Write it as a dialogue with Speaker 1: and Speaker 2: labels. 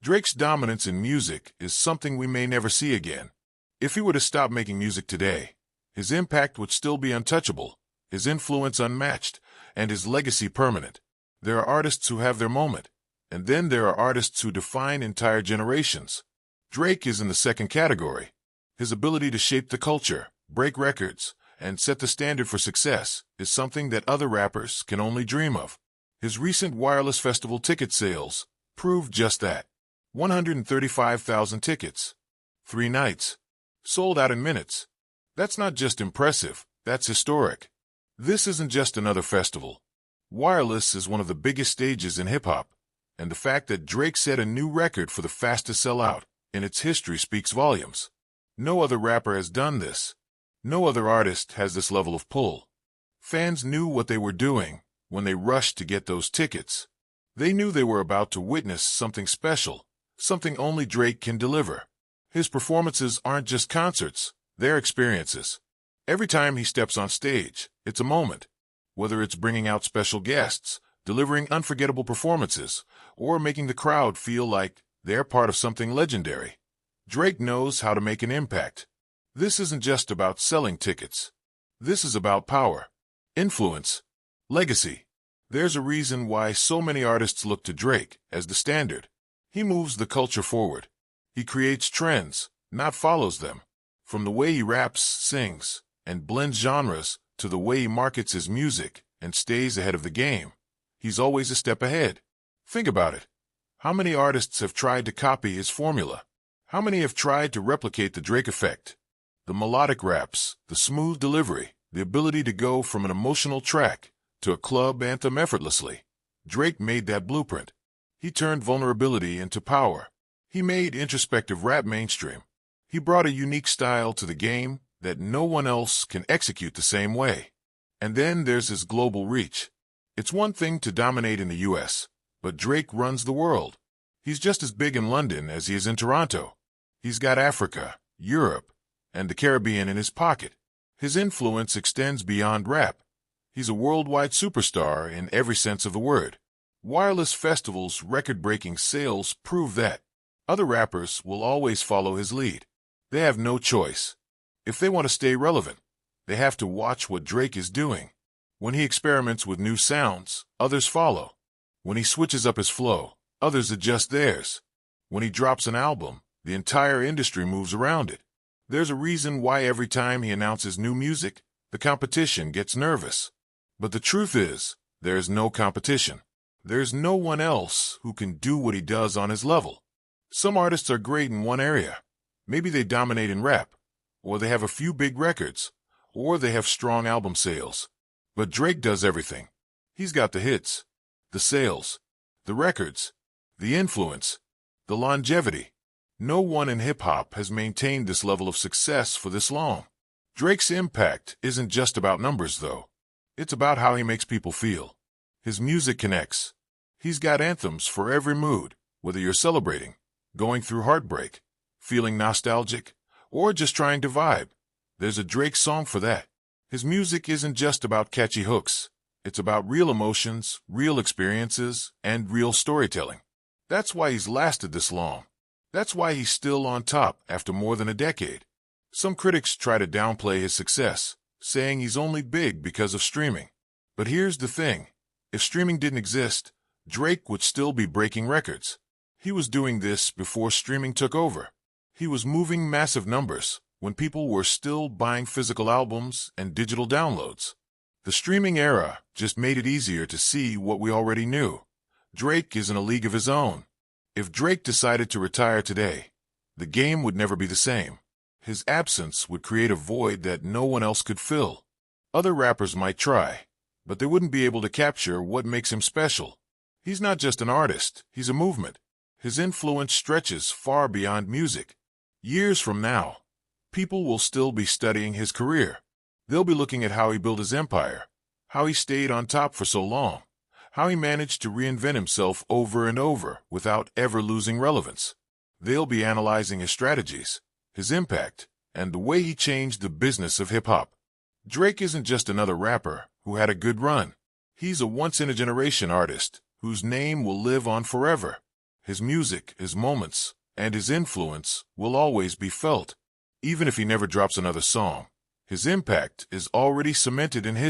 Speaker 1: Drake's dominance in music is something we may never see again. If he were to stop making music today, his impact would still be untouchable, his influence unmatched, and his legacy permanent. There are artists who have their moment, and then there are artists who define entire generations. Drake is in the second category. His ability to shape the culture, break records, and set the standard for success is something that other rappers can only dream of. His recent wireless festival ticket sales proved just that. 135,000 tickets. 3 nights. Sold out in minutes. That's not just impressive, that's historic. This isn't just another festival. Wireless is one of the biggest stages in hip-hop, and the fact that Drake set a new record for the fastest sellout in its history speaks volumes. No other rapper has done this. No other artist has this level of pull. Fans knew what they were doing when they rushed to get those tickets. They knew they were about to witness something special, something only Drake can deliver. His performances aren't just concerts, they're experiences. Every time he steps on stage, it's a moment. Whether it's bringing out special guests, delivering unforgettable performances, or making the crowd feel like they're part of something legendary, Drake knows how to make an impact. This isn't just about selling tickets. This is about power, influence, legacy. There's a reason why so many artists look to Drake as the standard. He moves the culture forward. He creates trends, not follows them. From the way he raps, sings, and blends genres to the way he markets his music and stays ahead of the game, he's always a step ahead. Think about it. How many artists have tried to copy his formula? How many have tried to replicate the Drake effect? The melodic raps, the smooth delivery, the ability to go from an emotional track to a club anthem effortlessly. Drake made that blueprint. He turned vulnerability into power. He made introspective rap mainstream. He brought a unique style to the game that no one else can execute the same way. And then there's his global reach. It's one thing to dominate in the US, but Drake runs the world. He's just as big in London as he is in Toronto. He's got Africa, Europe, and the Caribbean in his pocket. His influence extends beyond rap. He's a worldwide superstar in every sense of the word. Wireless Festival's record-breaking sales prove that. Other rappers will always follow his lead. They have no choice. If they want to stay relevant, they have to watch what Drake is doing. When he experiments with new sounds, others follow. When he switches up his flow, others adjust theirs. When he drops an album, the entire industry moves around it. There's a reason why every time he announces new music, the competition gets nervous. But the truth is, there is no competition. There's no one else who can do what he does on his level. Some artists are great in one area. Maybe they dominate in rap, or they have a few big records, or they have strong album sales. But Drake does everything. He's got the hits, the sales, the records, the influence, the longevity. No one in hip-hop has maintained this level of success for this long. Drake's impact isn't just about numbers, though. It's about how he makes people feel. His music connects. He's got anthems for every mood, whether you're celebrating, going through heartbreak, feeling nostalgic, or just trying to vibe. There's a Drake song for that. His music isn't just about catchy hooks. It's about real emotions, real experiences, and real storytelling. That's why he's lasted this long. That's why he's still on top after more than a decade. Some critics try to downplay his success, saying he's only big because of streaming. But here's the thing. If streaming didn't exist, Drake would still be breaking records. He was doing this before streaming took over. He was moving massive numbers when people were still buying physical albums and digital downloads. The streaming era just made it easier to see what we already knew. Drake is in a league of his own. If Drake decided to retire today, the game would never be the same. His absence would create a void that no one else could fill. Other rappers might try, but they wouldn't be able to capture what makes him special. He's not just an artist, he's a movement. His influence stretches far beyond music. Years from now, people will still be studying his career. They'll be looking at how he built his empire, how he stayed on top for so long, how he managed to reinvent himself over and over without ever losing relevance. They'll be analyzing his strategies, his impact, and the way he changed the business of hip-hop. Drake isn't just another rapper who had a good run. He's a once-in-a-generation artist whose name will live on forever. his music, his moments, and his influence will always be felt. Even if he never drops another song, his impact is already cemented in history.